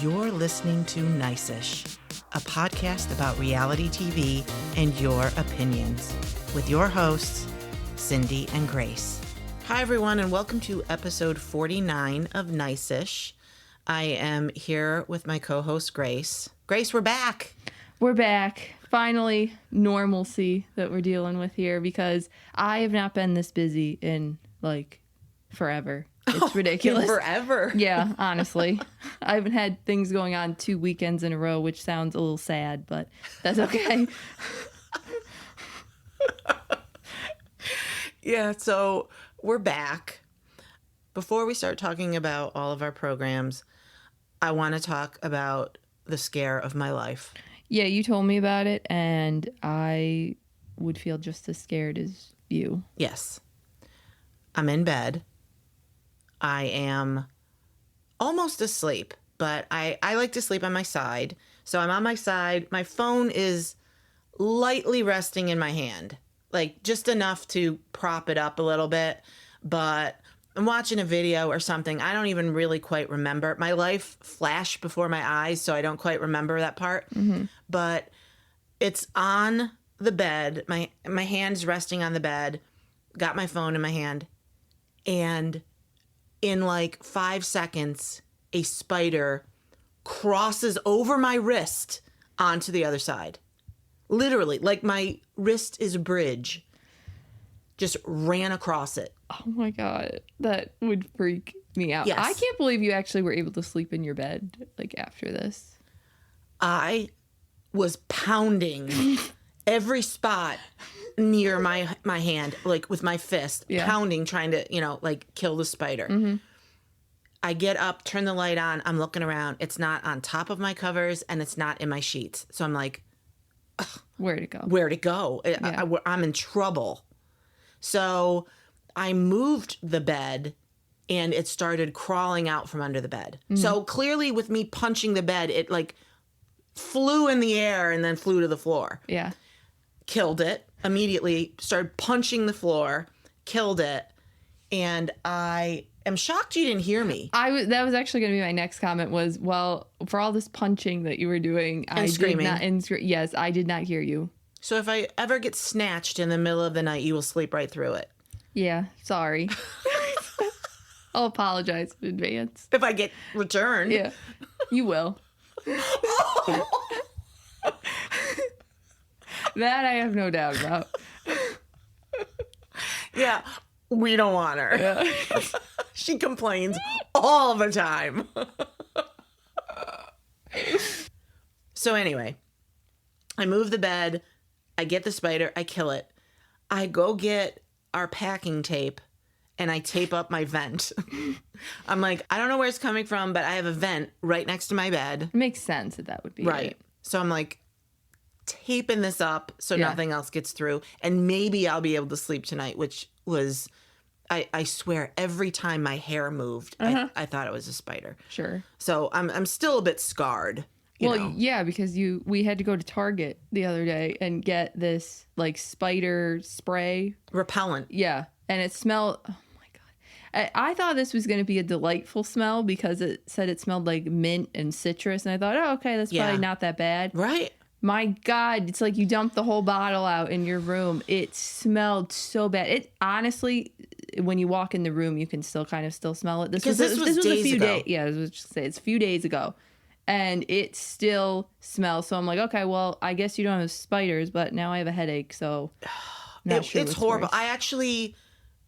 You're listening to Nice-ish, a podcast about reality TV and your opinions, with your hosts, Cindy and Grace. Hi, everyone, and welcome to episode 49 of Nice-ish. I am here with my co-host, Grace. Grace, we're back. We're back. Finally, normalcy that we're dealing with here, because I have not been this busy in, forever. It's ridiculous. Forever. Yeah, honestly. I haven't had things going on 2 weekends in a row, which sounds a little sad, but that's okay. Yeah, so we're back. Before we start talking about all of our programs, I want to talk about the scare of my life. Yeah, you told me about it, and I would feel just as scared as you. Yes. I'm in bed. I am almost asleep, but I like to sleep on my side. So I'm on my side. My phone is lightly resting in my hand, just enough to prop it up a little bit. But I'm watching a video or something. I don't even really quite remember. My life flashed before my eyes, so I don't quite remember that part. Mm-hmm. But it's on the bed. My hand's resting on the bed. Got my phone in my hand. And in 5 seconds, a spider crosses over my wrist onto the other side. Literally, my wrist is a bridge. Just ran across it. Oh my God, that would freak me out. Yes. I can't believe you actually were able to sleep in your bed, after this. I was pounding every spot near my hand, with my fist, pounding, trying to, kill the spider. Mm-hmm. I get up, turn the light on, I'm looking around. It's not on top of my covers, and it's not in my sheets. So I'm like, ugh, where'd it go? Where'd it go? Yeah. I'm in trouble. So I moved the bed, and it started crawling out from under the bed. Mm-hmm. So clearly with me punching the bed, it flew in the air and then flew to the floor. Yeah. Killed it immediately, started punching the floor, killed it, and I am shocked you didn't hear me. That was actually going to be my next comment was, well, for all this punching that you were doing, and screaming. Yes, I did not hear you. So if I ever get snatched in the middle of the night, you will sleep right through it. Yeah, sorry. I'll apologize in advance. If I get returned. Yeah, you will. That I have no doubt about. Yeah, we don't want her. Yeah. She complains all the time. So anyway, I move the bed, I get the spider, I kill it. I go get our packing tape, and I tape up my vent. I'm like, I don't know where it's coming from, but I have a vent right next to my bed. It makes sense that would be right. So I'm like, taping this up so nothing else gets through, and maybe I'll be able to sleep tonight, which was, I swear, every time my hair moved, I thought it was a spider. Sure. So I'm still a bit scarred. You know? Yeah, because we had to go to Target the other day and get this spider spray repellent. Yeah, and it smelled. Oh my God, I thought this was going to be a delightful smell because it said it smelled like mint and citrus, and I thought, oh, okay, that's probably not that bad. Right. My God, it's like you dumped the whole bottle out in your room. It smelled so bad. It honestly, when you walk in the room, you can still smell it. This was days a few ago. days. Yeah, I was just say it's a few days ago, and it still smells. So I'm like, okay, well, I guess you don't have spiders, but now I have a headache, so it's horrible. I actually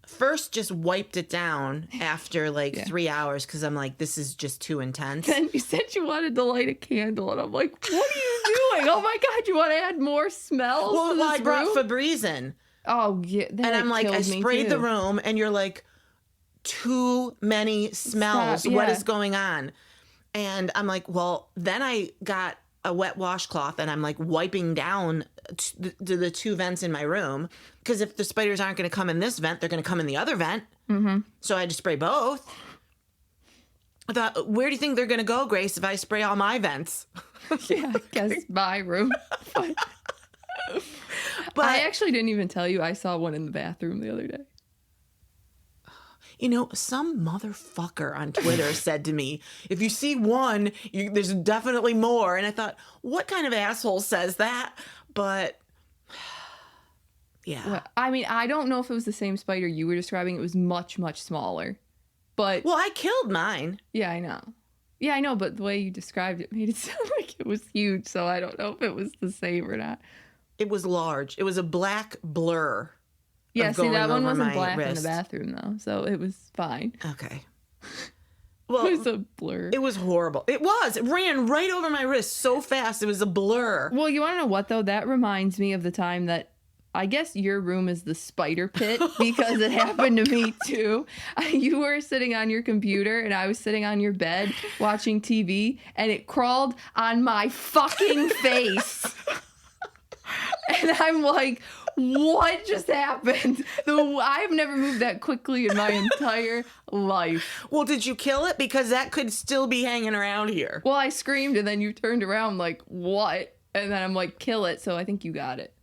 first just wiped it down after 3 hours because I'm like, this is just too intense. Then you said you wanted to light a candle, and I'm like, what are you doing? Oh my God, you want to add more smells? Well, I brought Febreze in. Oh yeah, and I'm like, I sprayed the room, and you're like, too many smells. Stop, yeah. What is going on? And I'm like, well, then I got a wet washcloth, and I'm wiping down the two vents in my room, because if the spiders aren't going to come in this vent, they're going to come in the other vent. Mm-hmm. So I had to spray both. I thought, where do you think they're going to go, Grace, if I spray all my vents? Yeah, I guess my room. But I actually didn't even tell you I saw one in the bathroom the other day. Some motherfucker on Twitter said to me, if you see one, there's definitely more. And I thought, what kind of asshole says that? But yeah. Well, I mean, I don't know if it was the same spider you were describing. It was much, much smaller. But Well, I killed mine. yeah, I know. Yeah, I know, but the way you described it made it sound like it was huge, so I don't know if it was the same or not. It was large. It was a black blur. Yeah, see, that one wasn't black wrist. in the bathroom, though, so it was fine. Okay. Well, It was a blur. it was horrible. It was. It ran right over my wrist so fast. It was a blur. Well, you want to know what, though? That reminds me of the time that I guess your room is the spider pit because it happened to me, too. You were sitting on your computer and I was sitting on your bed watching TV, and it crawled on my fucking face. And I'm like, what just happened? I've never moved that quickly in my entire life. Well, did you kill it? Because that could still be hanging around here. Well, I screamed, and then you turned around like, what? And then I'm like, kill it. So I think you got it.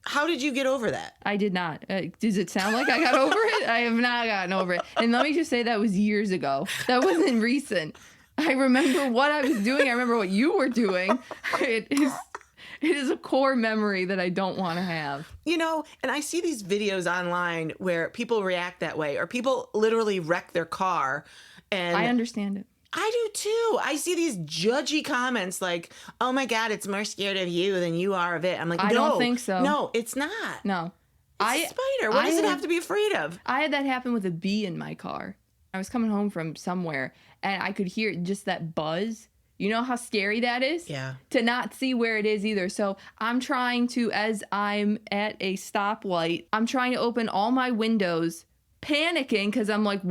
How did you get over that? I did not. Does it sound like I got over it? I have not gotten over it. And let me just say that was years ago. That wasn't recent. I remember what I was doing. I remember what you were doing. It is a core memory that I don't want to have. And I see these videos online where people react that way, or people literally wreck their car. And I understand it. I do too. I see these judgy comments like, oh my God, it's more scared of you than you are of it. I'm like, I don't think so. No, it's not. No. It's a spider. What does it have to be afraid of? I had that happen with a bee in my car. I was coming home from somewhere and I could hear just that buzz. You know how scary that is? Yeah. To not see where it is either. So I'm trying to, as I'm at a stoplight, I'm trying to open all my windows, panicking because I'm like,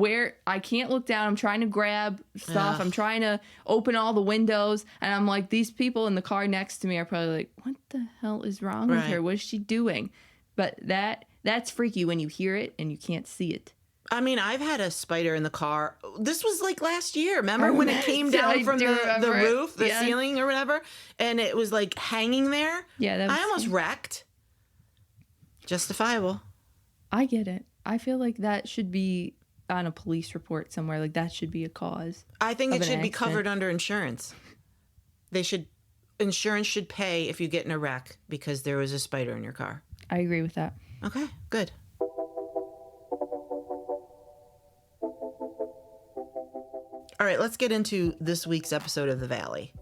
I can't look down. I'm trying to grab stuff. Ugh. I'm trying to open all the windows. And I'm like, these people in the car next to me are probably like, what the hell is wrong with her? What is she doing? But that's freaky when you hear it and you can't see it. I mean, I've had a spider in the car. This was like last year. Remember when it came down from the roof, the ceiling or whatever? And it was like hanging there? Yeah, I almost wrecked. Justifiable. I get it. I feel like that should be on a police report somewhere. Like that should be a cause. I think it should be covered under insurance. Insurance should pay if you get in a wreck because there was a spider in your car. I agree with that. Okay, good. All right, let's get into this week's episode of The Valley.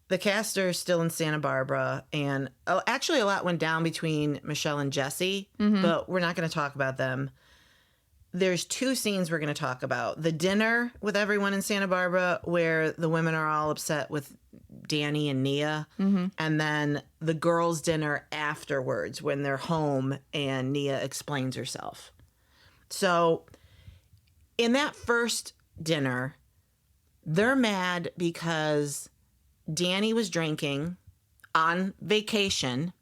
The cast are still in Santa Barbara, and actually a lot went down between Michelle and Jesse, but we're not going to talk about them. There's two scenes we're going to talk about. The dinner with everyone in Santa Barbara, where the women are all upset with Danny and Nia, and then the girls' dinner afterwards when they're home and Nia explains herself. So in that first dinner, they're mad because Danny was drinking on vacation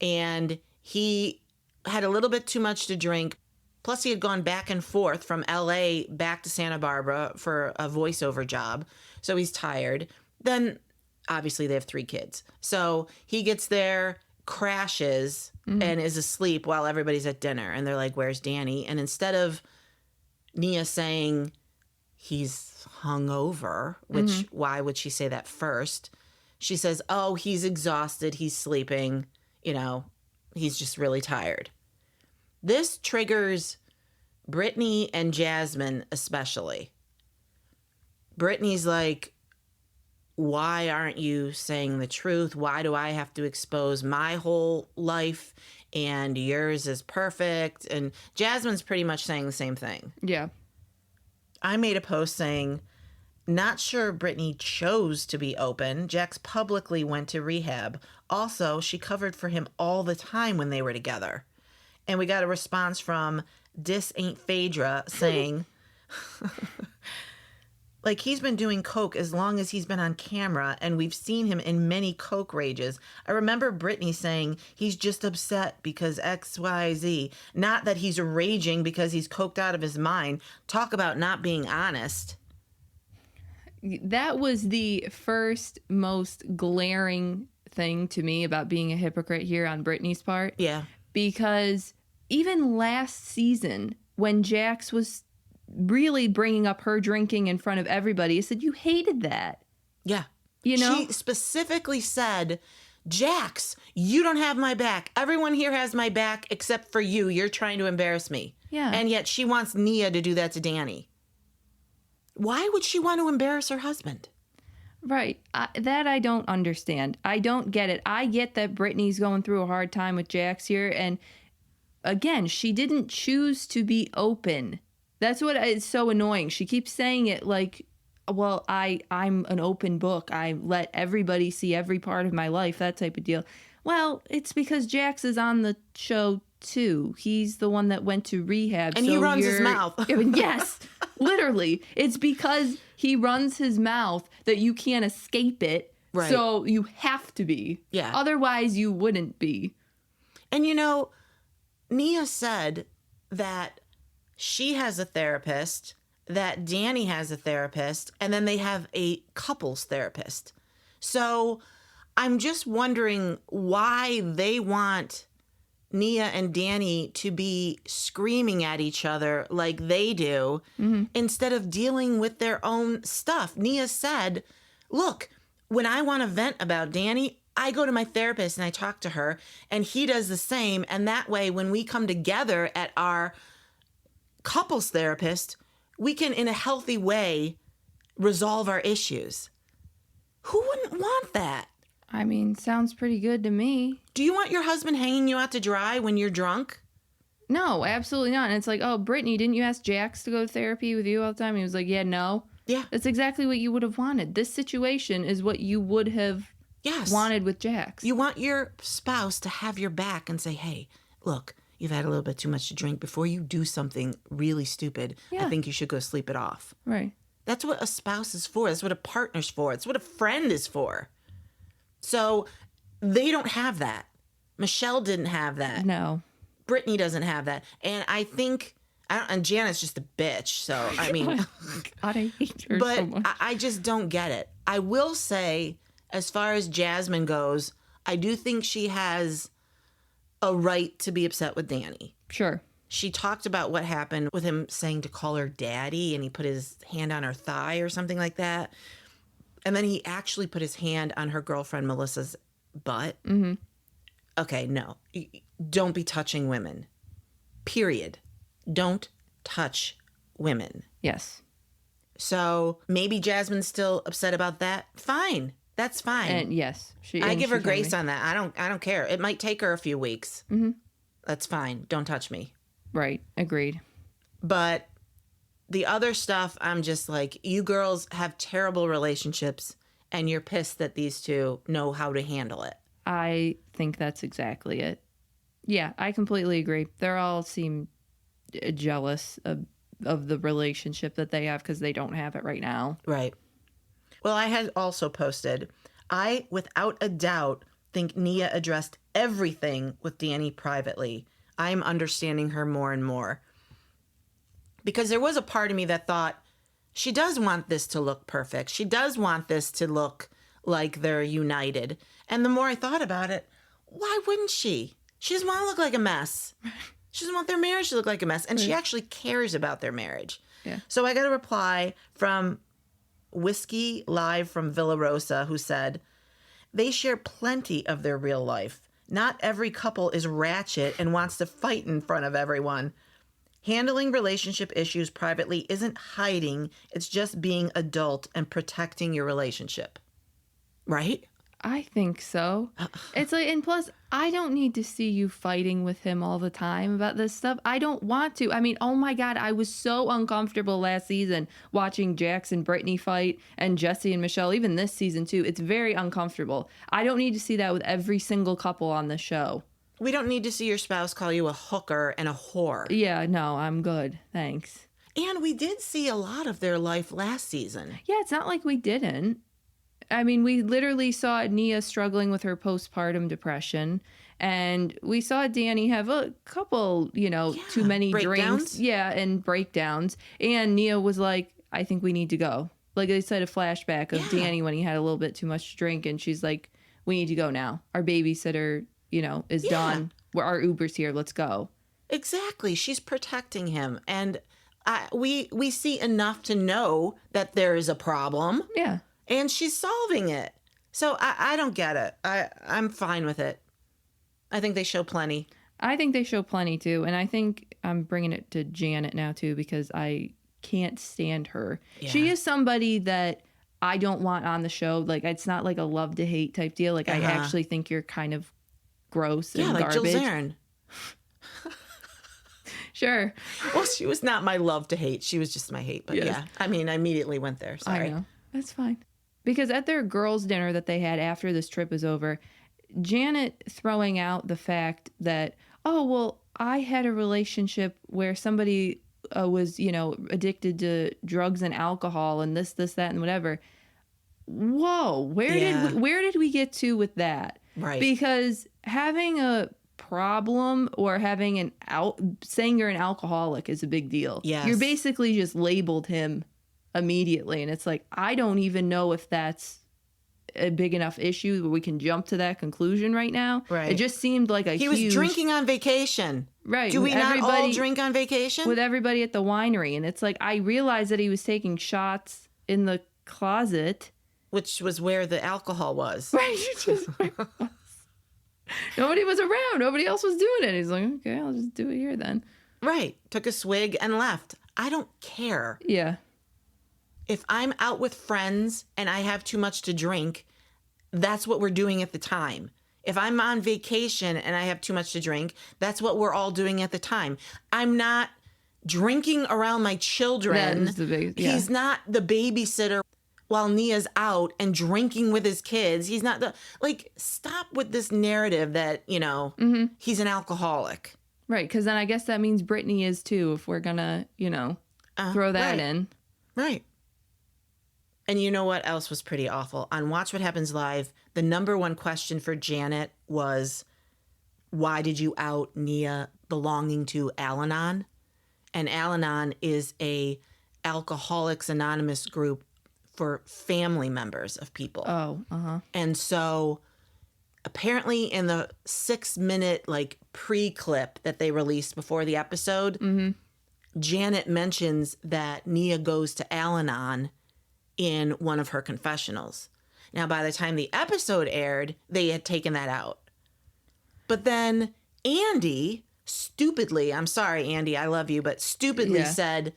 and he had a little bit too much to drink. Plus, he had gone back and forth from LA back to Santa Barbara for a voiceover job. So he's tired. Then, obviously, they have 3 kids. So he gets there, crashes, and is asleep while everybody's at dinner. And they're like, where's Danny? And instead of Nia saying he's hungover, which why would she say that first? She says, oh, he's exhausted. He's sleeping. He's just really tired. This triggers Brittany and Jasmine especially. Brittany's like, why aren't you saying the truth? Why do I have to expose my whole life and yours is perfect? And Jasmine's pretty much saying the same thing. Yeah. I made a post saying, not sure Brittany chose to be open. Jax publicly went to rehab. Also, she covered for him all the time when they were together. And we got a response from Dis Ain't Phaedra saying, like, he's been doing coke as long as he's been on camera, and we've seen him in many coke rages. I remember Brittany saying he's just upset because XYZ. Not that he's raging because he's coked out of his mind. Talk about not being honest. That was the first most glaring thing to me about being a hypocrite here on Brittany's part. Yeah. Because even last season, when Jax was really bringing up her drinking in front of everybody. I said, you hated that. Yeah. You know? She specifically said, Jax, you don't have my back. Everyone here has my back except for you. You're trying to embarrass me. Yeah. And yet she wants Nia to do that to Danny. Why would she want to embarrass her husband? Right. That I don't understand. I don't get it. I get that Brittany's going through a hard time with Jax here. And again, she didn't choose to be open. That's what is so annoying. She keeps saying it like, well, I'm an open book. I let everybody see every part of my life, that type of deal. Well, it's because Jax is on the show too. He's the one that went to rehab. And so he runs his mouth. Yes, literally. It's because he runs his mouth that you can't escape it. Right. So you have to be. Yeah. Otherwise, you wouldn't be. And Nia said that she has a therapist, that Danny has a therapist, and then they have a couples therapist. So I'm just wondering why they want Nia and Danny to be screaming at each other like they do instead of dealing with their own stuff. Nia said, look, when I want to vent about Danny, I go to my therapist and I talk to her, and he does the same. And that way, when we come together at our couples therapist, we can, in a healthy way, resolve our issues. Who wouldn't want that? I mean, sounds pretty good to me. Do you want your husband hanging you out to dry when you're drunk? No, absolutely not. And it's like, oh, Brittany, didn't you ask Jax to go to therapy with you all the time? And he was like, yeah, no. Yeah. That's exactly what you would have wanted. This situation is what you would have wanted with Jax. You want your spouse to have your back and say, hey, look, you've had a little bit too much to drink. Before you do something really stupid, I think you should go sleep it off. Right. That's what a spouse is for. That's what a partner's for. It's what a friend is for. So they don't have that. Michelle didn't have that. No. Brittany doesn't have that. And I think, and Janet's just a bitch. So, I mean. God, I hate her but so much. I just don't get it. I will say, as far as Jasmine goes, I do think she has a right to be upset with Danny. Sure. She talked about what happened with him saying to call her daddy, and he put his hand on her thigh or something like that. And then he actually put his hand on her girlfriend Melissa's butt. Mm-hmm. Okay, no. Don't be touching women. Period. Don't touch women. Yes. So maybe Jasmine's still upset about that. Fine. That's fine. And yes. I give her grace on that. I don't care. It might take her a few weeks. Mm-hmm. That's fine. Don't touch me. Right. Agreed. But the other stuff, I'm just like, you girls have terrible relationships and you're pissed that these two know how to handle it. I think that's exactly it. Yeah, I completely agree. They all seem jealous of the relationship that they have because they don't have it right now. Right. Well, I had also posted, I, without a doubt, think Nia addressed everything with Danny privately. I'm understanding her more and more. Because there was a part of me that thought, she does want this to look perfect. She does want this to look like they're united. And the more I thought about it, why wouldn't she? She doesn't want to look like a mess. She doesn't want their marriage to look like a mess. And she actually cares about their marriage. Yeah. So I got a reply from Whiskey Live from Villa Rosa, who said, they share plenty of their real life. Not every couple is ratchet and wants to fight in front of everyone. Handling relationship issues privately isn't hiding. It's just being adult and protecting your relationship. Right? I think so. It's like, and plus, I don't need to see you fighting with him all the time about this stuff. I don't want to. I mean, oh my God, I was so uncomfortable last season watching Jax and Brittany fight and Jesse and Michelle, even this season too. It's very uncomfortable. I don't need to see that with every single couple on the show. We don't need to see your spouse call you a hooker and a whore. Yeah, no, I'm good. Thanks. And we did see a lot of their life last season. Yeah, it's not like we didn't. I mean, we literally saw Nia struggling with her postpartum depression, and we saw Danny have a couple, too many drinks. Yeah, and breakdowns. And Nia was like, I think we need to go. Like they said, a flashback of Danny when he had a little bit too much to drink, and she's like, we need to go now. Our babysitter, is done. Our Uber's here. Let's go. Exactly. She's protecting him. And we see enough to know that there is a problem. Yeah. And she's solving it. So I don't get it. I'm fine with it. I think they show plenty. I think they show plenty too. And I think I'm bringing it to Janet now too, because I can't stand her. Yeah. She is somebody that I don't want on the show. Like, it's not like a love to hate type deal. Like, I actually think you're kind of gross and like garbage. Jill Zarin. Sure. Well, she was not my love to hate. She was just my hate. But yeah, I mean, I immediately went there. Sorry. I know. That's fine. Because at their girls' dinner that they had after this trip was over, Janet throwing out the fact that, oh, well, I had a relationship where somebody was, addicted to drugs and alcohol and this, that, and whatever. Whoa, where did we get to with that? Right. Because having a problem or saying you're an alcoholic is a big deal. Yes. You're basically just labeled him immediately, and it's like, I don't even know if that's a big enough issue where we can jump to that conclusion right now. Right. It just seemed like he was drinking on vacation. Right. Do we not all drink on vacation? With everybody at the winery. And it's like, I realized that he was taking shots in the closet. Which was where the alcohol was. Right. Nobody was around. Nobody else was doing it. He's like, okay, I'll just do it here then. Right. Took a swig and left. I don't care. Yeah. If I'm out with friends and I have too much to drink, that's what we're doing at the time. If I'm on vacation and I have too much to drink, that's what we're all doing at the time. I'm not drinking around my children. He's not the babysitter while Nia's out and drinking with his kids. He's not stop with this narrative that, he's an alcoholic. Right. Because then I guess that means Brittany is too, if we're going to, throw that in. Right. And you know what else was pretty awful? On Watch What Happens Live, the number one question for Janet was, why did you out Nia belonging to Al-Anon? And Al-Anon is a Alcoholics Anonymous group for family members of people. Oh, uh-huh. And so apparently in the 6-minute pre-clip that they released before the episode, Janet mentions that Nia goes to Al-Anon in one of her confessionals. Now, by the time the episode aired, they had taken that out. But then Andy stupidly, I'm sorry, Andy, I love you, but stupidly said,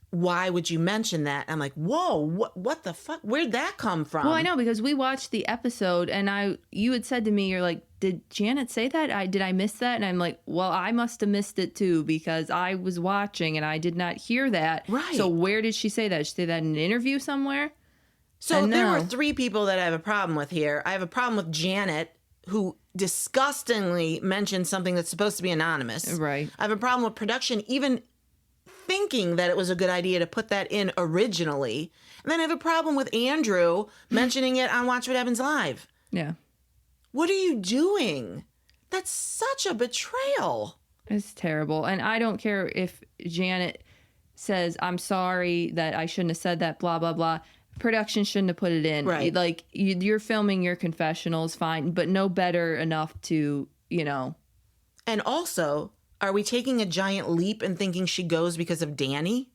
why would you mention that? I'm like, whoa, what the fuck? Where'd that come from? Well, I know, because we watched the episode and you had said to me, you're like, did Janet say that? Did I miss that? And I'm like, well, I must have missed it too, because I was watching and I did not hear that. Right. So where did she say that? Did she say that in an interview somewhere? So there were 3 people that I have a problem with here. I have a problem with Janet, who disgustingly mentioned something that's supposed to be anonymous. Right. I have a problem with production even thinking that it was a good idea to put that in originally. And then I have a problem with Andrew mentioning it on Watch What Happens Live. Yeah. What are you doing? That's such a betrayal. It's terrible. And I don't care if Janet says, I'm sorry that I shouldn't have said that, blah, blah, blah. Production shouldn't have put it in. Right. Like, you're filming your confessionals, fine, but no better enough to, And also, are we taking a giant leap and thinking she goes because of Danny?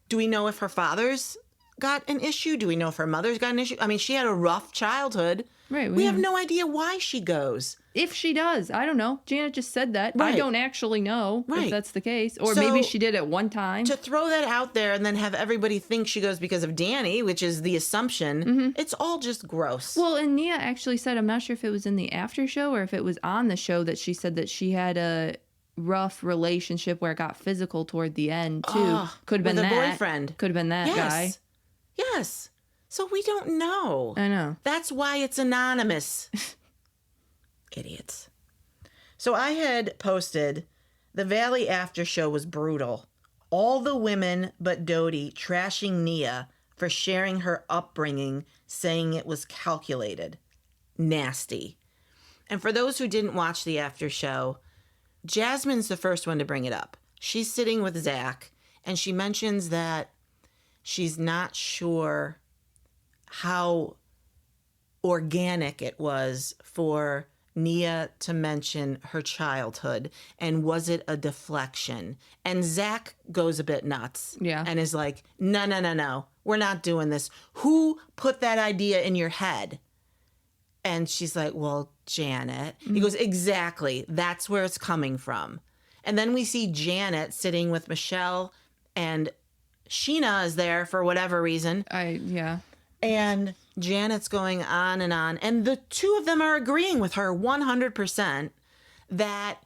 Do we know if her father's got an issue? Do we know if her mother's got an issue? I mean, she had a rough childhood. Right. We have no idea why she goes. If she does, I don't know. Janet just said that. Right. I don't actually know if that's the case. Or So, maybe she did at one time. To throw that out there and then have everybody think she goes because of Danny, which is the assumption, it's all just gross. Well, and Nia actually said, I'm not sure if it was in the after show or if it was on the show, that she said that she had a rough relationship where it got physical toward the end, too. Could have been with that. a boyfriend. Could have been that guy. Yes. So we don't know. I know. That's why it's anonymous. Idiots. So I had posted, the Valley after show was brutal. All the women but Dodie trashing Nia for sharing her upbringing, saying it was calculated. Nasty. And for those who didn't watch the after show, Jasmine's the first one to bring it up. She's sitting with Zach, and she mentions that she's not sure how organic it was for Nia to mention her childhood, and was it a deflection? And Zach goes a bit nuts. Yeah. And is like, no, we're not doing this. Who put that idea in your head? And she's like, well, Janet. He goes, exactly. That's where it's coming from. And then we see Janet sitting with Michelle, and Sheena is there for whatever reason. Yeah. And Janet's going on. And the two of them are agreeing with her 100% that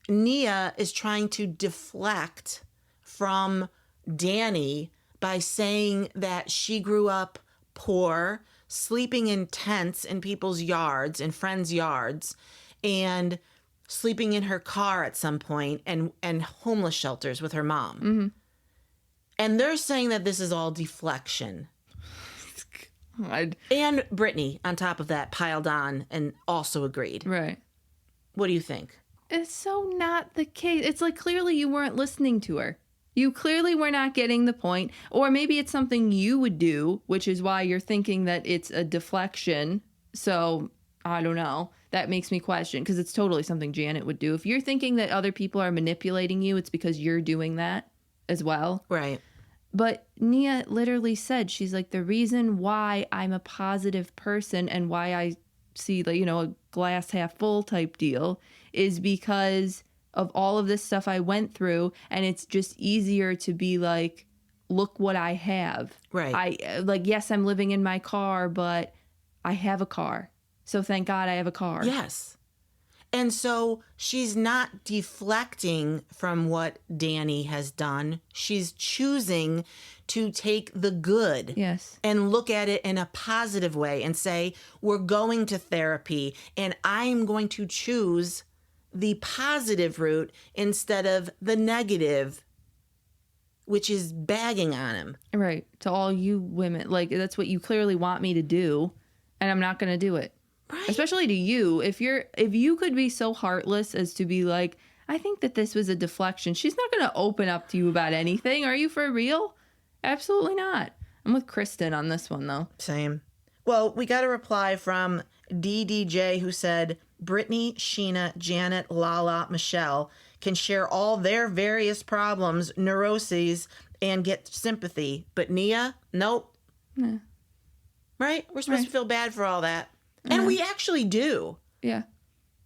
Nia is trying to deflect from Danny by saying that she grew up poor, sleeping in tents in people's yards, in friends' yards, and sleeping in her car at some point, and homeless shelters with her mom. Mm-hmm. And they're saying that this is all deflection. And Brittany, on top of that, piled on and also agreed. Right. What do you think? It's so not the case. It's like clearly you weren't listening to her. You clearly were not getting the point. Or maybe it's something you would do, which is why you're thinking that it's a deflection. So, I don't know. That makes me question, because it's totally something Janet would do. If you're thinking that other people are manipulating you, it's because you're doing that as well. Right. But Nia literally said, she's like, the reason why I'm a positive person and why I see, like, you know, a glass half full type deal is because of all of this stuff I went through. And it's just easier to be like, look what I have. Right. Yes, I'm living in my car, but I have a car. So thank God I have a car. Yes. And so she's not deflecting from what Danny has done. She's choosing to take the good. Yes. And look at it in a positive way and say, we're going to therapy and I'm going to choose the positive route instead of the negative, which is bagging on him. Right. To all you women, like, that's what you clearly want me to do, and I'm not going to do it. Right. Especially to you. If you could be so heartless as to be like, I think that this was a deflection. She's not going to open up to you about anything. Are you for real? Absolutely not. I'm with Kristen on this one, though. Same. Well, we got a reply from DDJ who said, Brittany, Sheena, Janet, Lala, Michelle can share all their various problems, neuroses, and get sympathy. But Nia, nope. Yeah. Right? We're supposed to feel bad for all that. And we actually do. Yeah.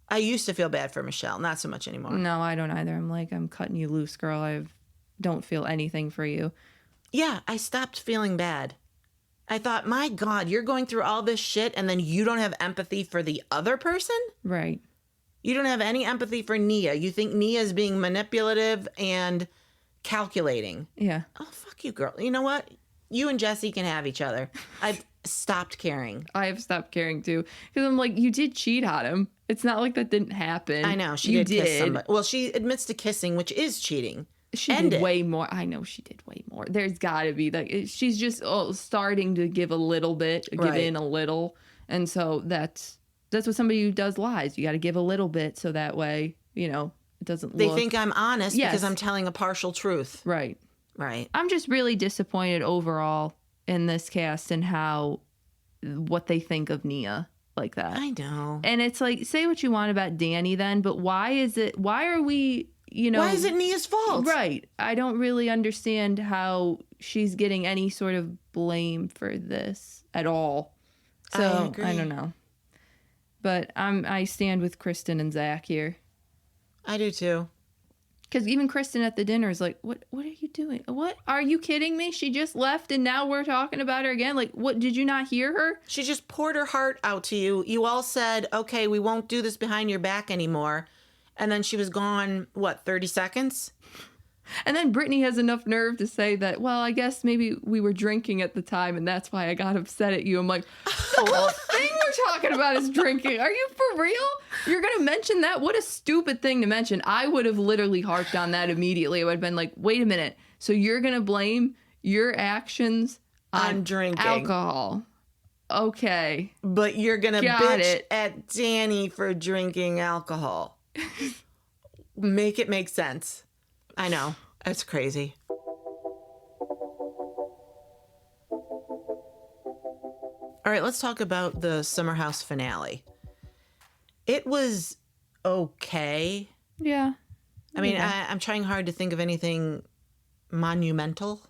I used to feel bad for Michelle, not so much anymore. No, I don't either. I'm like, I'm cutting you loose, girl. I don't feel anything for you. Yeah, I stopped feeling bad. I thought, my God, you're going through all this shit and then you don't have empathy for the other person? Right. You don't have any empathy for Nia. You think Nia's being manipulative and calculating. Yeah. Oh, fuck you, girl. You know what? You and Jesse can have each other. I've stopped caring. I have stopped caring too. Because I'm like, you did cheat on him. It's not like that didn't happen. I know. She did kiss somebody. Well, she admits to kissing, which is cheating. She did way more. I know she did way more. There's got to be like, she's just starting to give a little bit, give in a little. And so that's what somebody who does lies. You got to give a little bit so that way, you know, it doesn't They think I'm honest because I'm telling a partial truth. Right. Right. I'm just really disappointed overall in this cast and what they think of Nia like that. I know. And it's like, say what you want about Danny then, but why are we, you know. Why is it Nia's fault? Right. I don't really understand how she's getting any sort of blame for this at all. So I agree. I don't know. But I stand with Kristen and Zach here. I do too. Because even Kristen at the dinner is like, what are you doing? What? Are you kidding me? She just left and now we're talking about her again? Like, what? Did you not hear her? She just poured her heart out to you. You all said, okay, we won't do this behind your back anymore. And then she was gone, 30 seconds? And then Brittany has enough nerve to say that, well, I guess maybe we were drinking at the time and that's why I got upset at you. I'm like, the whole thing we're talking about is drinking. Are you for real? You're going to mention that? What a stupid thing to mention. I would have literally harped on that immediately. I would have been like, wait a minute. So you're going to blame your actions on drinking alcohol. Okay. But you're going to bitch at Danny for drinking alcohol. Make it make sense. I know. It's crazy. All right, let's talk about the Summer House finale. It was okay. Yeah. I mean, I'm trying hard to think of anything monumental,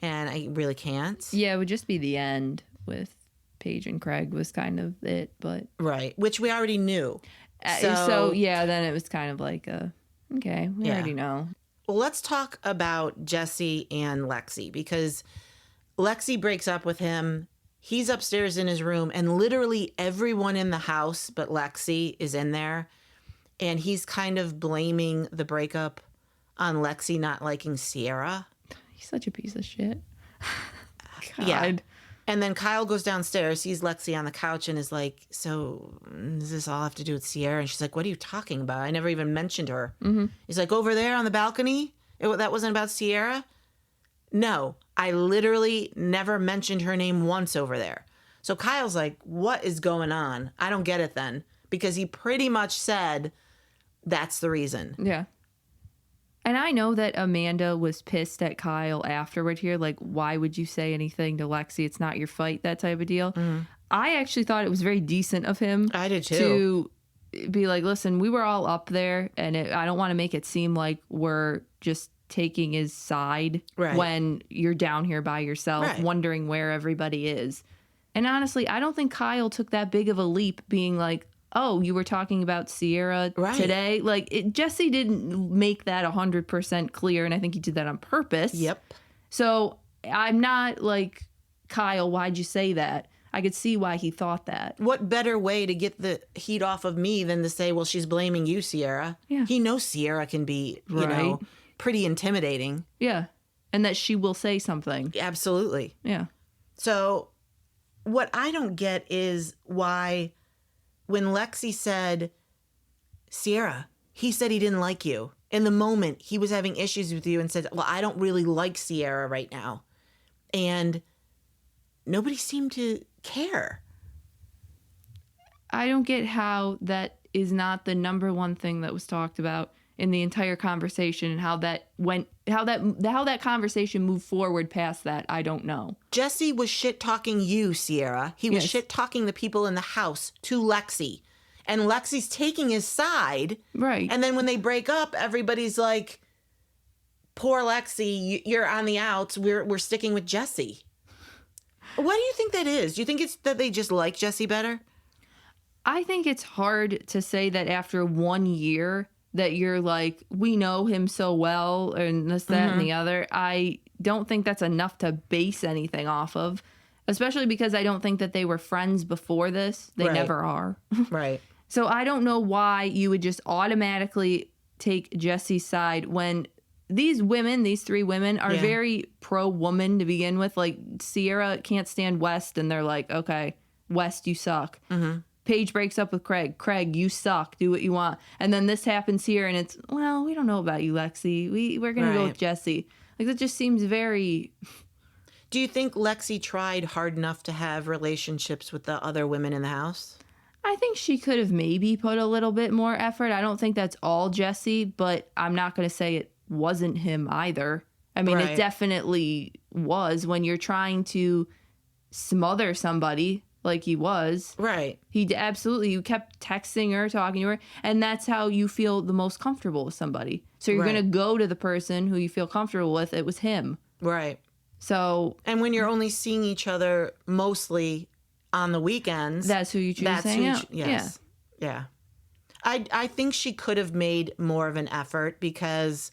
and I really can't. Yeah, it would just be the end with Paige and Craig was kind of it, but Right, which we already knew. so yeah, then it was kind of like okay, we already know. Well, let's talk about Jesse and Lexi, because Lexi breaks up with him. He's upstairs in his room, and literally everyone in the house but Lexi is in there. And he's kind of blaming the breakup on Lexi not liking Sierra. He's such a piece of shit. God. Yeah. And then Kyle goes downstairs, sees Lexi on the couch, and is like, so does this all have to do with Sierra? And she's like, what are you talking about? I never even mentioned her. Mm-hmm. He's like, over there on the balcony? That wasn't about Sierra? No, I literally never mentioned her name once over there. So Kyle's like, what is going on? I don't get it then. Because he pretty much said that's the reason. Yeah. And I know that Amanda was pissed at Kyle afterward here. Like, why would you say anything to Lexi? It's not your fight, that type of deal. Mm. I actually thought it was very decent of him. I did too. To be like, listen, we were all up there, and I don't want to make it seem like we're just taking his side when you're down here by yourself, wondering where everybody is. And honestly, I don't think Kyle took that big of a leap being like, oh, you were talking about Sierra today? Like, Jesse didn't make that 100% clear, and I think he did that on purpose. Yep. So I'm not like, Kyle, why'd you say that? I could see why he thought that. What better way to get the heat off of me than to say, well, she's blaming you, Sierra. Yeah. He knows Sierra can be, you know, pretty intimidating. Yeah. And that she will say something. Absolutely. Yeah. So what I don't get is why when Lexi said, Sierra, he said he didn't like you. In the moment, he was having issues with you and said, well, I don't really like Sierra right now. And nobody seemed to care. I don't get how that is not the number one thing that was talked about in the entire conversation, and how that went, how that conversation moved forward past that. I don't know. Jesse was shit talking you, Sierra. He was shit talking the people in the house to Lexi, and Lexi's taking his side. Right. And then when they break up, everybody's like, "Poor Lexi, you're on the outs. We're sticking with Jesse." Why do you think that is? Do you think it's that they just like Jesse better? I think it's hard to say that after 1 year that you're like, we know him so well and this, that, and the other. I don't think that's enough to base anything off of, especially because I don't think that they were friends before this. They never are. Right. So I don't know why you would just automatically take Jesse's side when these women, these three women, are very pro-woman to begin with. Like, Sierra can't stand West, and they're like, okay, West, you suck. Mm-hmm. Paige breaks up with Craig. Craig, you suck. Do what you want. And then this happens here, and it's, well, we don't know about you, Lexi. We're going to go with Jesse. Like, that just seems very... Do you think Lexi tried hard enough to have relationships with the other women in the house? I think she could have maybe put a little bit more effort. I don't think that's all Jesse, but I'm not going to say it wasn't him either. I mean, it definitely was when you're trying to smother somebody like he was. Right. He absolutely, you kept texting her, talking to her, and that's how you feel the most comfortable with somebody. So you're going to go to the person who you feel comfortable with. It was him. Right. So. And when you're only seeing each other mostly on the weekends. That's who you choose to hang out. Yes. Yeah. I think she could have made more of an effort because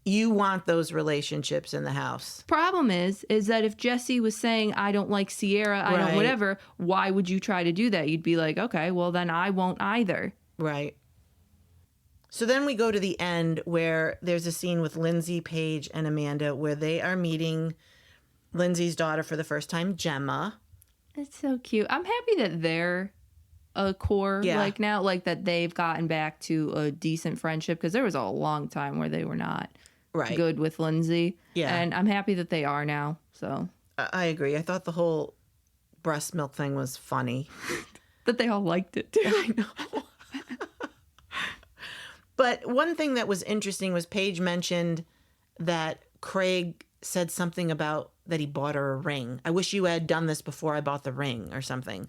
you want those relationships in the house. Problem is that if Jesse was saying, I don't like Sierra, I don't whatever, why would you try to do that? You'd be like, okay, well, then I won't either. Right. So then we go to the end where there's a scene with Lindsay, Paige, and Amanda where they are meeting Lindsay's daughter for the first time, Gemma. It's so cute. I'm happy that they're a core like now, like that they've gotten back to a decent friendship, because there was a long time where they were not good with Lindsay. Yeah. And I'm happy that they are now. So I agree. I thought the whole breast milk thing was funny. That they all liked it too. I know. But one thing that was interesting was Paige mentioned that Craig said something about that he bought her a ring. I wish you had done this before I bought the ring or something.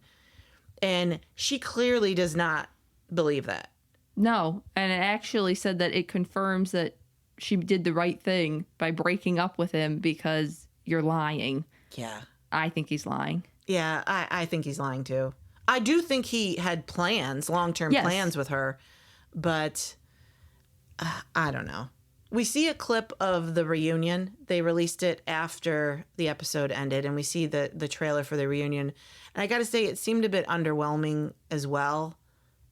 And she clearly does not believe that. No, and it actually said that it confirms that she did the right thing by breaking up with him because you're lying. Yeah. I think he's lying. Yeah, I think he's lying too. I do think he had plans, long-term Yes. plans with her, but I don't know. We see a clip of the reunion. They released it after the episode ended, and we see the trailer for the reunion. And I got to say, it seemed a bit underwhelming as well.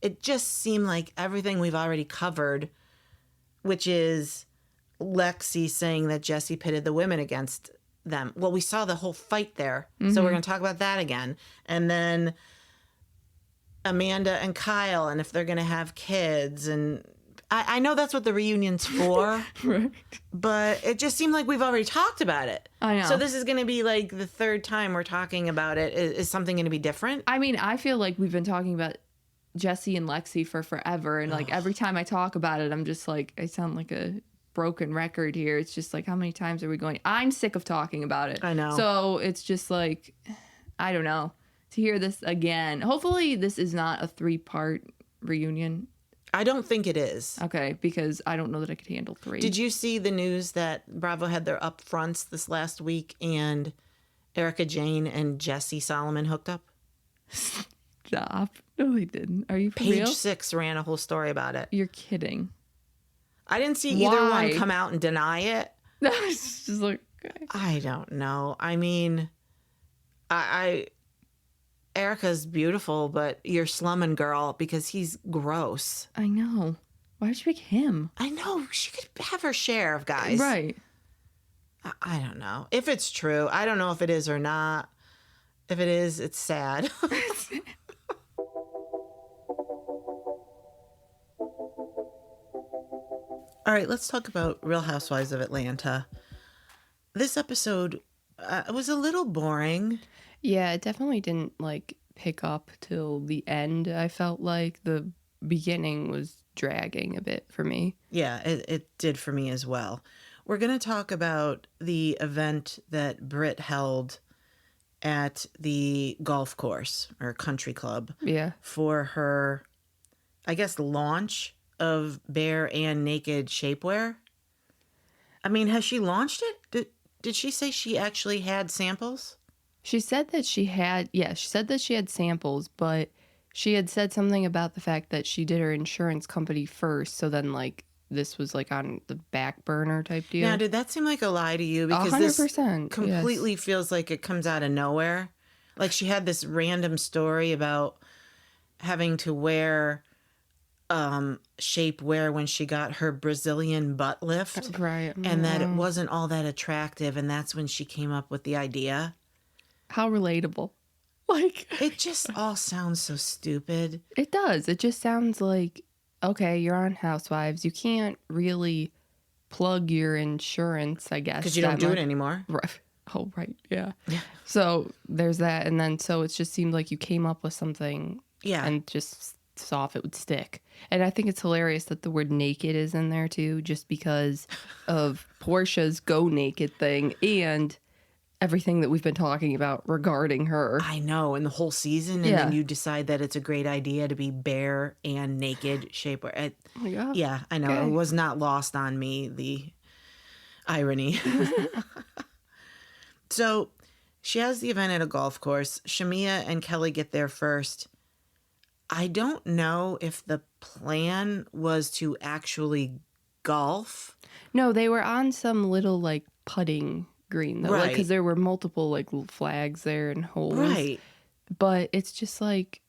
It just seemed like everything we've already covered, which is Lexi saying that Jesse pitted the women against them. Well, we saw the whole fight there, so we're going to talk about that again. And then Amanda and Kyle, and if they're going to have kids. And I know that's what the reunion's for, Right. but it just seemed like we've already talked about it. I know. So this is going to be like the third time we're talking about it. Is something going to be different? I mean, I feel like we've been talking about Jesse and Lexi for forever. And like every time I talk about it, I'm just like, I sound like a broken record here. It's just like, how many times are we going? I'm sick of talking about it. I know. So it's just like, I don't know. To hear this again. Hopefully this is not a 3-part reunion. I don't think it is. Okay, because I don't know that I could handle 3. Did you see the news that Bravo had their upfronts this last week and Erica Jane and Jesse Solomon hooked up? Stop. No, they didn't. Are you for Page real? 6 ran a whole story about it. You're kidding. I didn't see either Why? one come out and deny it. It's just like, okay. I don't know. I mean, I Erica's beautiful, but you're slumming, girl, because he's gross. I know. Why did you pick him? I know. She could have her share of guys. Right. I don't know. If it's true, I don't know if it is or not. If it is, it's sad. All right, let's talk about Real Housewives of Atlanta. This episode was a little boring. Yeah, it definitely didn't like pick up till the end. I felt like the beginning was dragging a bit for me. Yeah, it did for me as well. We're going to talk about the event that Britt held at the golf course or country club Yeah. for her, I guess, launch of bare and naked shapewear. I mean, has she launched it? Did she say she actually had samples? She said that she had samples, but she had said something about the fact that she did her insurance company first, so then like this was like on the back burner type deal. Now, did that seem like a lie to you? Because this 100%. completely yes. feels like it comes out of nowhere. Like she had this random story about having to wear shapewear when she got her Brazilian butt lift. Right. And that it wasn't all that attractive. And that's when she came up with the idea. How relatable. Like, It just all sounds so stupid. it does. It just sounds like, okay, you're on Housewives. You can't really plug your insurance, I guess. Because you don't do it anymore. Right. Oh, right. Yeah. Yeah. So there's that. And then so it just seemed like you came up with something Yeah. and just saw if it would stick. And I think it's hilarious that the word naked is in there too, just because of Portia's go naked thing and everything that we've been talking about regarding her. I know. And the whole season. And Yeah. then you decide that it's a great idea to be bare and naked shapewear. Oh, yeah. Yeah, I know. Okay. It was not lost on me, the irony. So she has the event at a golf course. Shamia and Kelly get there first. I don't know if the plan was to actually golf. No, they were on some little like putting green though, Right. because there were multiple like little flags there and holes. Right. But it's just like,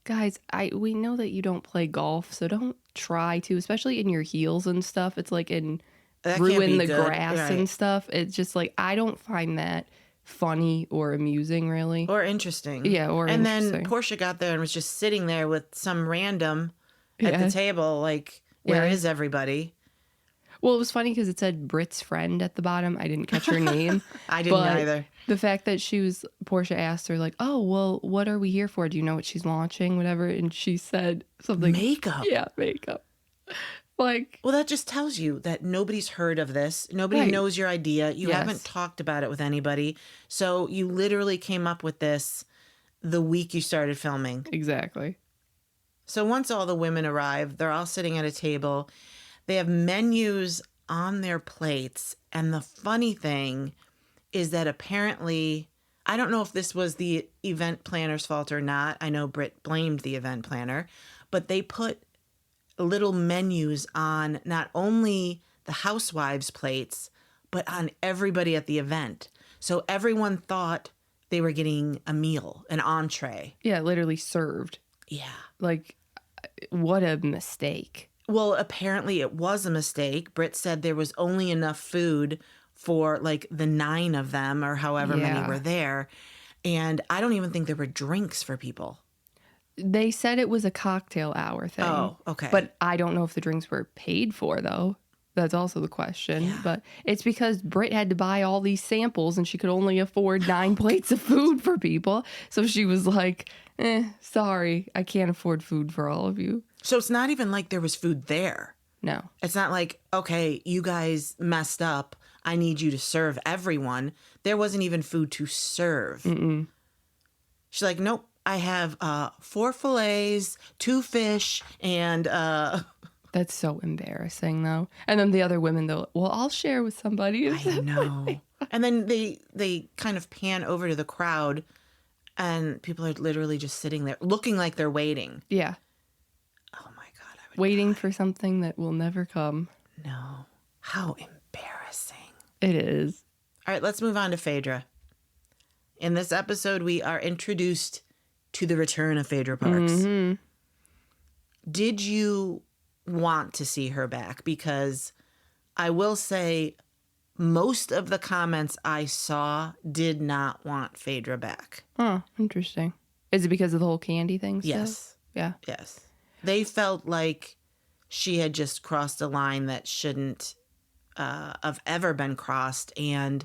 guys, we know that you don't play golf, so don't try to, especially in your heels and stuff. It's like in That can't ruin be the good. grass Right. and stuff. It's just like I don't find that funny or amusing, really. Or interesting. Yeah, or And then interesting. Portia got there and was just sitting there with some random at Yeah. the table. Like, where Yeah. is everybody? Well, it was funny because it said Britt's friend at the bottom. I didn't catch her name. I didn't But either. The fact that Portia asked her, like, oh, well, what are we here for? Do you know what she's launching? Whatever. And she said something. Makeup. Yeah, makeup. Like, Well, that just tells you that nobody's heard of this. Nobody Right. knows your idea. You Yes. haven't talked about it with anybody. So you literally came up with this the week you started filming. exactly. So once all the women arrive, they're all sitting at a table. They have menus on their plates. And the funny thing is that apparently, I don't know if this was the event planner's fault or not. I know Britt blamed the event planner, but they put little menus on not only the housewives' plates, but on everybody at the event. So everyone thought they were getting a meal, an entree. Yeah, literally served. Yeah. Like, what a mistake. Well, apparently it was a mistake. Britt said there was only enough food for like the 9 of them or however many were there. And I don't even think there were drinks for people. They said it was a cocktail hour thing. Oh, okay. But I don't know if the drinks were paid for, though. That's also the question. Yeah. But it's because Britt had to buy all these samples and she could only afford 9 plates of food for people. So she was like, sorry, I can't afford food for all of you. So it's not even like there was food there. No. It's not like, okay, you guys messed up. I need you to serve everyone. There wasn't even food to serve. Mm-mm. She's like, nope, I have 4 fillets, 2 fish, and... That's so embarrassing, though. And then the other women, though, well, I'll share with somebody. I know. And then they kind of pan over to the crowd, and people are literally just sitting there looking like they're waiting. Yeah. Oh, my God. I would Waiting die. for something that will never come. No. How embarrassing. It is. All right, let's move on to Phaedra. In this episode, we are introduced to the return of Phaedra Parks. Mm-hmm. Did you want to see her back? Because I will say most of the comments I saw did not want Phaedra back. Huh. Interesting. Is it because of the whole candy thing still? Yes. Yeah. Yes. They felt like she had just crossed a line that shouldn't have ever been crossed, and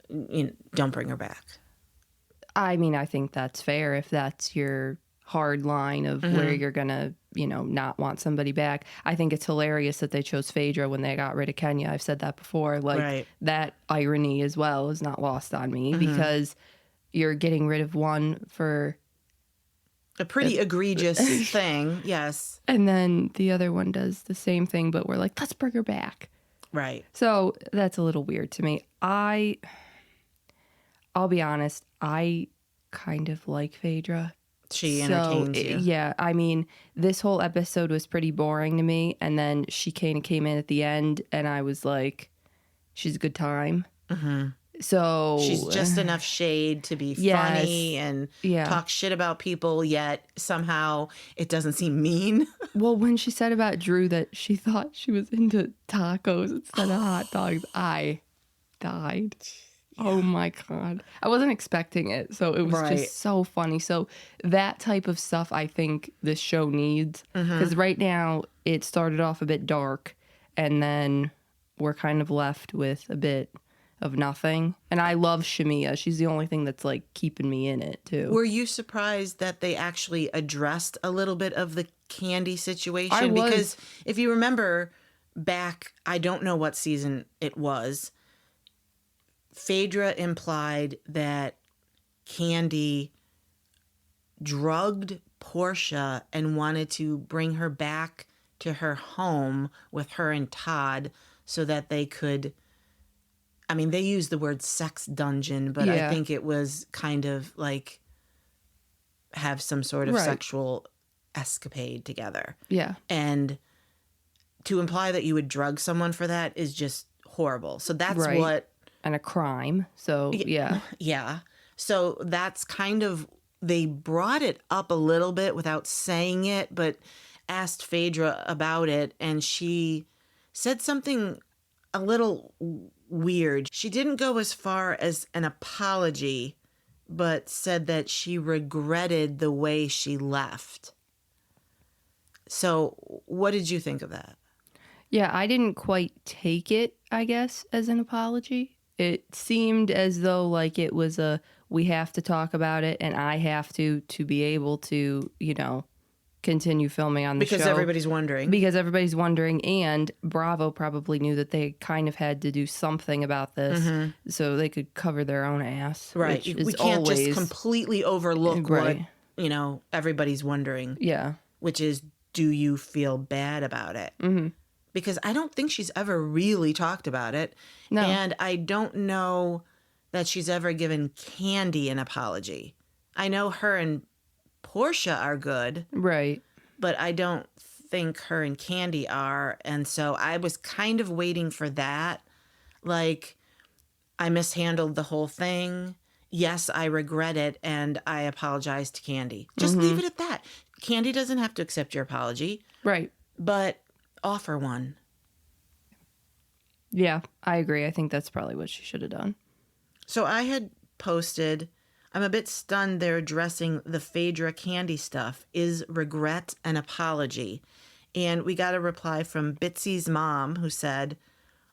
don't bring her back. I mean, I think that's fair if that's your hard line of where you're going to, not want somebody back. I think it's hilarious that they chose Phaedra when they got rid of Kenya. I've said that before. Like, Right. that irony as well is not lost on me because you're getting rid of one for... A pretty egregious thing, yes. And then the other one does the same thing, but we're like, let's bring her back. Right. So that's a little weird to me. I'll be honest, I kind of like Phaedra. She entertains you. Yeah, I mean, this whole episode was pretty boring to me, and then she kind of came in at the end, and I was like, she's a good time. Mm-hmm. So She's just enough shade to be Yes. funny and Yeah. talk shit about people, yet somehow it doesn't seem mean. Well, when she said about Drew that she thought she was into tacos instead of hot dogs, I died. Oh my God. I wasn't expecting it. So it was Right. just so funny. So that type of stuff I think this show needs. Because right now it started off a bit dark and then we're kind of left with a bit of nothing. And I love Shamia. She's the only thing that's like keeping me in it too. Were you surprised that they actually addressed a little bit of the candy situation? I was. Because if you remember back, I don't know what season it was, Phaedra implied that Candy drugged Portia and wanted to bring her back to her home with her and Todd so that they could, I mean, they used the word sex dungeon, but I Yeah. think it was kind of like have some sort of Right. sexual escapade together. Yeah. And to imply that you would drug someone for that is just horrible. So that's Right. what, And a crime. So yeah. yeah. So that's kind of, they brought it up a little bit without saying it, but asked Phaedra about it, and she said something a little weird. She didn't go as far as an apology, but said that she regretted the way she left. So what did you think of that? Yeah, I didn't quite take it, I guess, as an apology. It seemed as though like it was a we have to talk about it and I have to be able to, continue filming on the show. Because everybody's wondering. Because everybody's wondering, and Bravo probably knew that they kind of had to do something about this so they could cover their own ass. Right. Which is We can't always, just completely overlook Right. what, everybody's wondering. Yeah. which is, do you feel bad about it? Mm-hmm. Because I don't think she's ever really talked about it. No. And I don't know that she's ever given Candy an apology. I know her and Portia are good, Right. but I don't think her and Candy are. And so I was kind of waiting for that. Like, I mishandled the whole thing. Yes, I regret it, and I apologize to Candy. Just leave it at that. Candy doesn't have to accept your apology, Right. but offer one. Yeah, I agree. I think that's probably what she should have done. So I had posted, I'm a bit stunned they're addressing the Phaedra Candy stuff. Is regret an apology? And we got a reply from Bitsy's mom who said,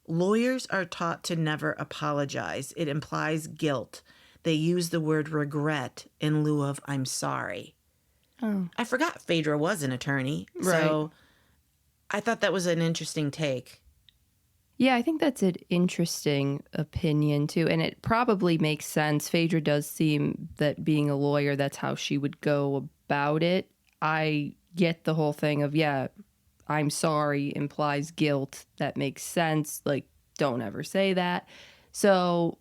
lawyers are taught to never apologize. It implies guilt. They use the word regret in lieu of I'm sorry. Oh. I forgot Phaedra was an attorney. Right. So I thought that was an interesting take. Yeah, I think that's an interesting opinion, too. And it probably makes sense. Phaedra does seem that being a lawyer, that's how she would go about it. I get the whole thing of, yeah, I'm sorry implies guilt. That makes sense. Like, don't ever say that. So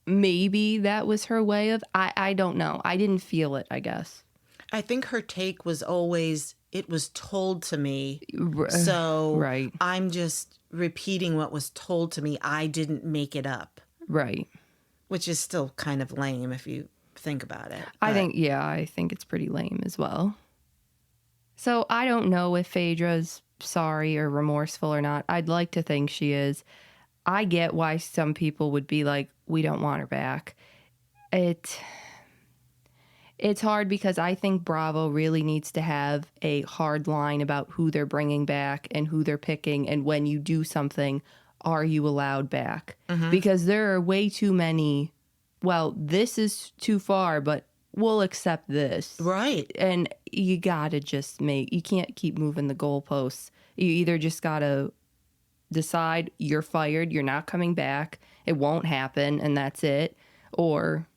maybe that was her way of, I don't know. I didn't feel it, I guess. I think her take was always, it was told to me. R- So right. I'm just repeating what was told to me. I didn't make it up, Right. which is still kind of lame if you think about it. I But think it's pretty lame as well. So I don't know if Phaedra's sorry or remorseful or not. I'd like to think she is. I get why some people would be like, we don't want her back. It's hard because I think Bravo really needs to have a hard line about who they're bringing back and who they're picking. And when you do something, are you allowed back? Because there are way too many, well, this is too far, but we'll accept this. Right. And you gotta just you can't keep moving the goalposts. You either just gotta decide you're fired, you're not coming back, it won't happen, and that's it, or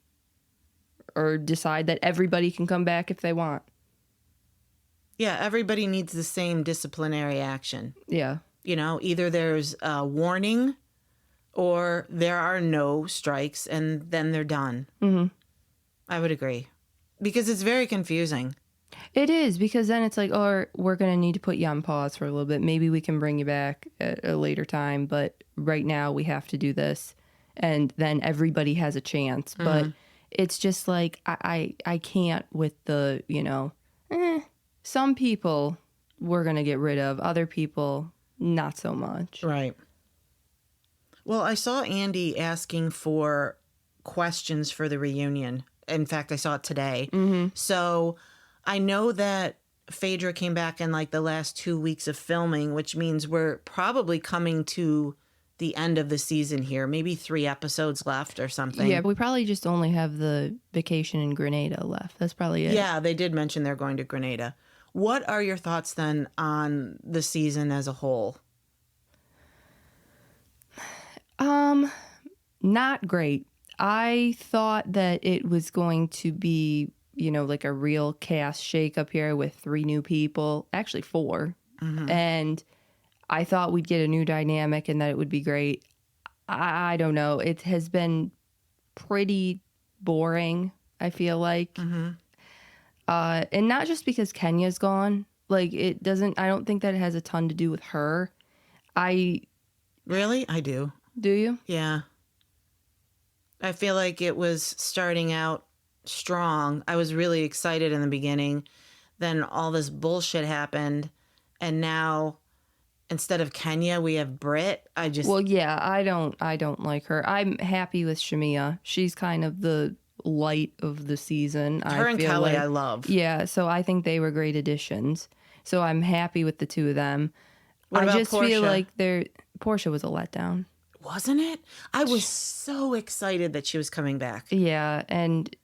decide that everybody can come back if they want. Yeah, everybody needs the same disciplinary action. Yeah. You know, either there's a warning or there are no strikes and then they're done. Mm-hmm. I would agree. Because it's very confusing. It is, because then it's like, oh, we're going to need to put you on pause for a little bit. Maybe we can bring you back at a later time, but right now we have to do this. And then everybody has a chance. But it's just like, I can't with the, some people we're going to get rid of. Other people, not so much. Right. Well, I saw Andy asking for questions for the reunion. In fact, I saw it today. So I know that Phaedra came back in like the last 2 weeks of filming, which means we're probably coming to the end of the season here. Maybe 3 episodes left or something. Yeah, we probably just only have the vacation in Grenada left. That's probably it. Yeah, they did mention they're going to Grenada. What are your thoughts then on the season as a whole? Not great. I thought that it was going to be, like a real cast shakeup here with 3 new people, actually 4. And I thought we'd get a new dynamic and that it would be great. I don't know. It has been pretty boring, I feel like. And not just because Kenya's gone. Like, I don't think that it has a ton to do with her. Really? I do. Do you? Yeah. I feel like it was starting out strong. I was really excited in the beginning. Then all this bullshit happened. And now, instead of Kenya, we have Britt. Well, yeah, I don't like her. I'm happy with Shamia. She's kind of the light of the season. Her and Kelly, I love. Yeah, so I think they were great additions. So I'm happy with the 2 of them. What about I just feel Portia? like Portia was a letdown. Wasn't it? I was so excited that she was coming back. Yeah, and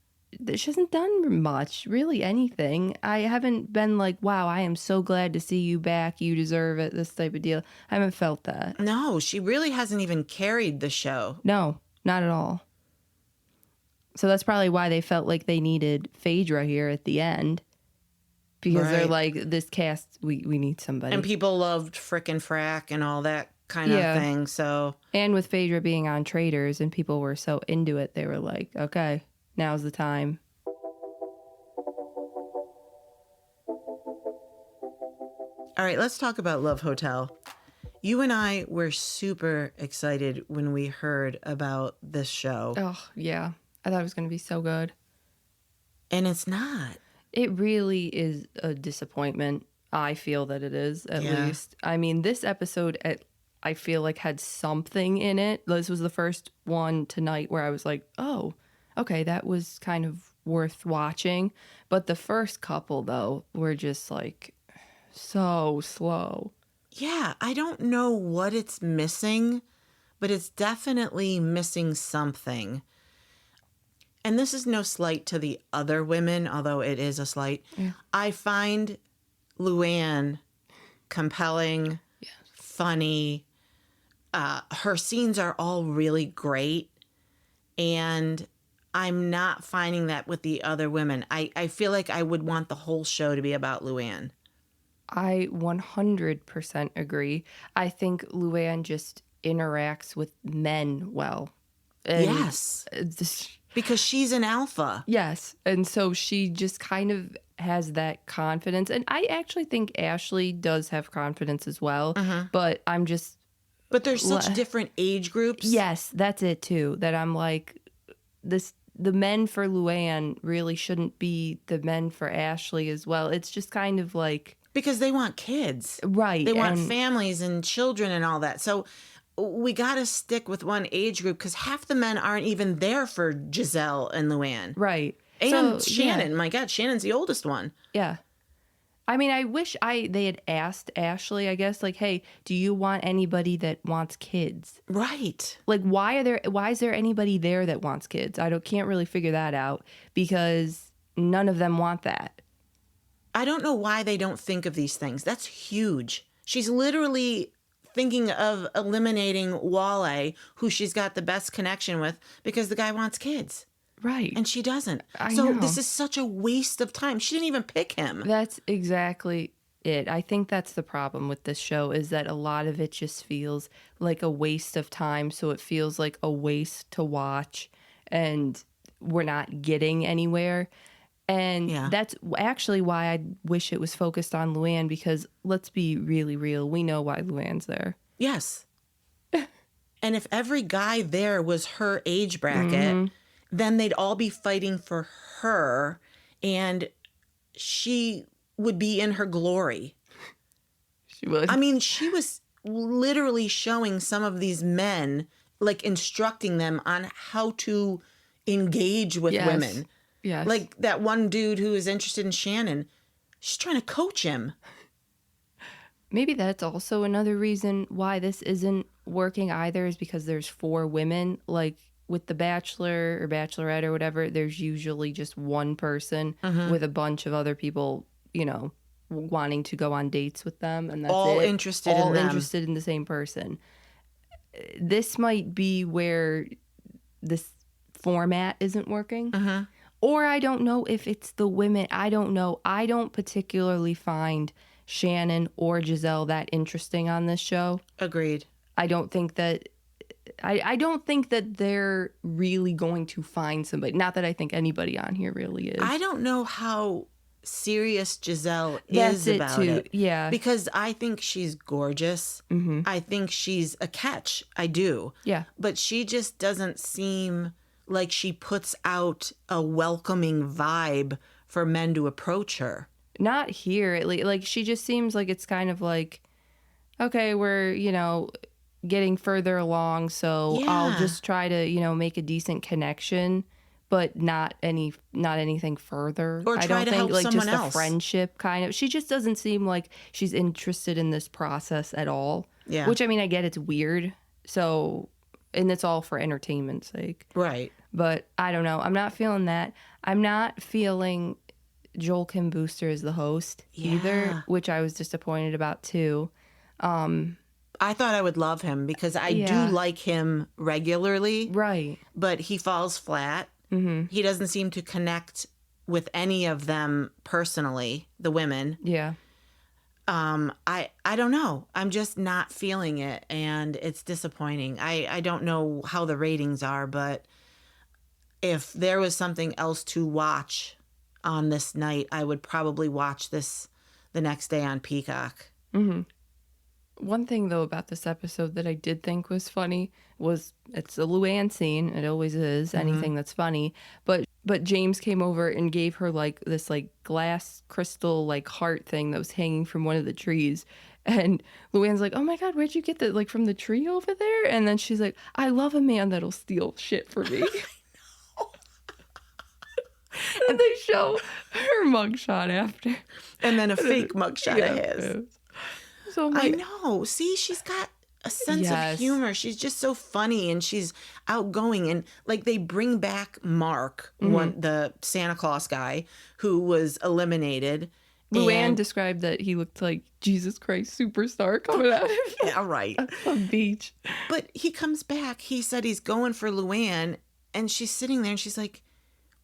she hasn't done much, really anything. I haven't been like, wow, I am so glad to see you back. You deserve it, this type of deal. I haven't felt that. No, she really hasn't even carried the show. No, not at all. So that's probably why they felt like they needed Phaedra here at the end. because they're Right. like, this cast, we need somebody. And people loved frickin' frack and all that kind of Yeah. thing. So And with Phaedra being on Traders and people were so into it, they were like, okay, now's the time. all right, let's talk about Love Hotel. You and I were super excited when we heard about this show, Oh, yeah. I thought it was going to be so good. and it's not. It really is a disappointment. I feel that it is, at Yeah. least. I mean, this episode, I feel like had something in it. This was the first one tonight where I was like, oh, okay, that was kind of worth watching. But the first couple, though, were just like so slow. Yeah, I don't know what it's missing, but it's definitely missing something. And this is no slight to the other women, although it is a slight. Yeah. I find Luann compelling, funny. Her scenes are all really great. And I'm not finding that with the other women. I feel like I would want the whole show to be about Luann. I 100% agree. I think Luann just interacts with men well. And Yes, because she's an alpha. yes. And so she just kind of has that confidence. And I actually think Ashley does have confidence as well. But I'm just, But there's such different age groups. yes, that's it too. That I'm like, the men for Luann really shouldn't be the men for Ashley as well. It's just kind of like, Because they want kids. right. They want and- families and children and all that. So we got to stick with one age group because half the men aren't even there for Giselle and Luann. Right. And So, Shannon. Yeah. My God, Shannon's the oldest one. Yeah. I mean, I wish they had asked Ashley, I guess, like, hey, do you want anybody that wants kids? Right. Like, why is there anybody there that wants kids? Can't really figure that out because none of them want that. I don't know why they don't think of these things. That's huge. She's literally thinking of eliminating Wale, who she's got the best connection with, because the guy wants kids. Right. And she doesn't. I So know. this is such a waste of time. She didn't even pick him. That's exactly it. I think that's the problem with this show is that a lot of it just feels like a waste of time. So it feels like a waste to watch and we're not getting anywhere. And Yeah. that's actually why I wish it was focused on Luann because let's be really real. We know why Luann's there. Yes. And if every guy there was her age bracket, then they'd all be fighting for her and she would be in her glory. She would. I mean, she was literally showing some of these men, like instructing them on how to engage with Yes. women. Yes. Like that one dude who is interested in Shannon, she's trying to coach him. Maybe that's also another reason why this isn't working either is because there's 4 women. Like with The Bachelor or Bachelorette or whatever, there's usually just one person with a bunch of other people, wanting to go on dates with them. And that's All it. interested All in them. interested in the same person. This might be where this format isn't working. Or I don't know if it's the women. I don't know. I don't particularly find Shannon or Giselle that interesting on this show. Agreed. I don't think that I don't think that they're really going to find somebody. Not that I think anybody on here really is. I don't know how serious Giselle That's is it about too. it. Yeah. Because I think she's gorgeous. I think she's a catch. I do. Yeah. But she just doesn't seem like she puts out a welcoming vibe for men to approach her. Not here. Like she just seems like it's kind of like, okay, we're, getting further along, so I'll Yeah. just try to, make a decent connection, but not anything further. Or I try don't to think help like someone just a else. friendship kind of. She just doesn't seem like she's interested in this process at all. Yeah. Which I mean, I get it's weird. So, and it's all for entertainment's sake. Right. But I don't know. I'm not feeling that. I'm not feeling Joel Kim Booster as the host Yeah. either, which I was disappointed about too. I thought I would love him because I Yeah. do like him regularly, Right. but he falls flat. He doesn't seem to connect with any of them personally, the women. Yeah. I don't know. I'm just not feeling it, and it's disappointing. I don't know how the ratings are, but if there was something else to watch on this night, I would probably watch this the next day on Peacock. Mm-hmm. One thing, though, about this episode that I did think was funny was it's a Luann scene. It always is, anything that's funny. But James came over and gave her, like, this, like, glass crystal, like, heart thing that was hanging from one of the trees. And Luann's like, oh, my God, where'd you get that, like, from the tree over there? And then she's like, I love a man that'll steal shit for me. And they show her mugshot after. And then a fake mugshot of his. So I know. See, she's got a sense of humor. She's just so funny, and she's outgoing. And like, they bring back Mark, the Santa Claus guy who was eliminated. Luann described that he looked like Jesus Christ Superstar coming out of a beach. But he comes back. He said he's going for Luann, and she's sitting there, and she's like,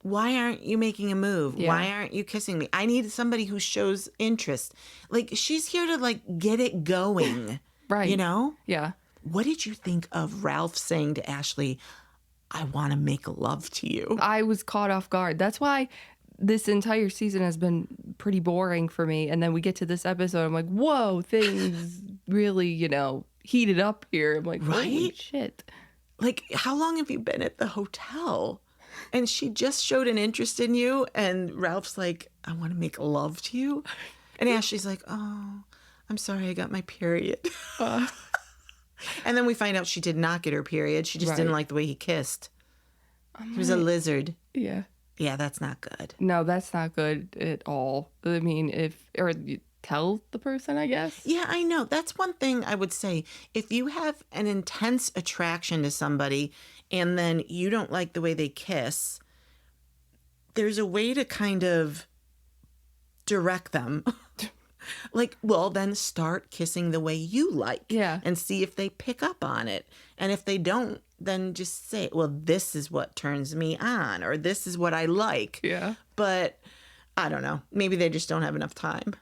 why aren't you making a move? Yeah. Why aren't you kissing me? I need somebody who shows interest. Like, she's here to, like, get it going. Right. You know? Yeah. What did you think of Ralph saying to Ashley, I want to make love to you? I was caught off guard. That's why this entire season has been pretty boring for me. And then we get to this episode, I'm like, whoa, things really, heated up here. I'm like, holy shit. Like, how long have you been at the hotel? And she just showed an interest in you, and Ralph's like, I want to make love to you. And Ashley's like, oh, I'm sorry, I got my period. And then we find out she did not get her period. She just didn't like the way he kissed. He was a lizard. Yeah. Yeah, that's not good. No, that's not good at all. I mean, you tell the person, I guess. Yeah, I know. That's one thing I would say. If you have an intense attraction to somebody and then you don't like the way they kiss, there's a way to kind of direct them. Like, well, then start kissing the way you like. Yeah. And see if they pick up on it. And if they don't, then just say, well, this is what turns me on, or this is what I like. Yeah. But I don't know. Maybe they just don't have enough time.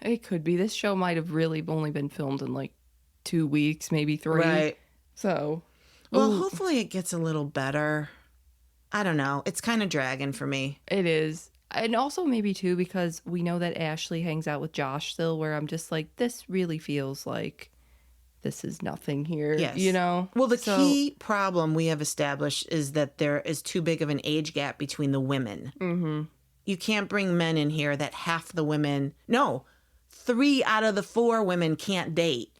It could be. This show might have really only been filmed in like 2 weeks, maybe 3. Right. So. Well, hopefully it gets a little better. I don't know. It's kind of dragging for me. It is. And also maybe too, because we know that Ashley hangs out with Josh still, where I'm just like, this really feels like this is nothing here. Yes. Well, the key problem we have established is that there is too big of an age gap between the women. Mm-hmm. You can't bring men in here that half the women, 3 out of the 4 women can't date.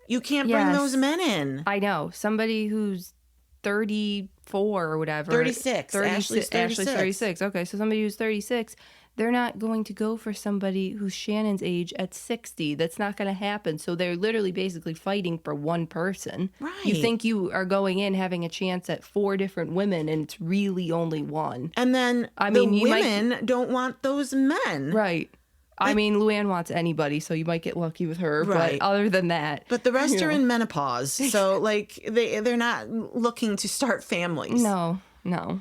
You can't bring those men in. I know. Somebody who's 34 or whatever. 36. Ashley's 36. Okay, so somebody who's 36, they're not going to go for somebody who's Shannon's age at 60. That's not going to happen. So they're literally basically fighting for one person. Right. You think you are going in having a chance at 4 different women, and it's really only one. And then women don't want those men. Right. I mean, Luann wants anybody, so you might get lucky with her. Right. But other than that. But the rest are in menopause. So, like, they're not looking to start families. No.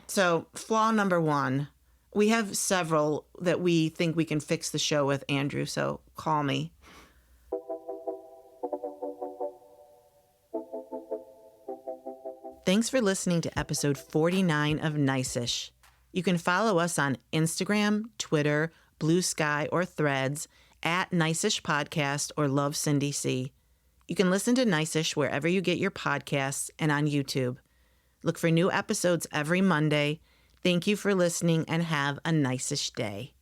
So, flaw number 1. We have several that we think we can fix the show with, Andrew. So, call me. Thanks for listening to episode 49 of Nice-ish. You can follow us on Instagram, Twitter, Blue Sky, or Threads at Nice-ish Podcast or Love Cindy C. You can listen to Nice-ish wherever you get your podcasts and on YouTube. Look for new episodes every Monday. Thank you for listening and have a nice-ish day.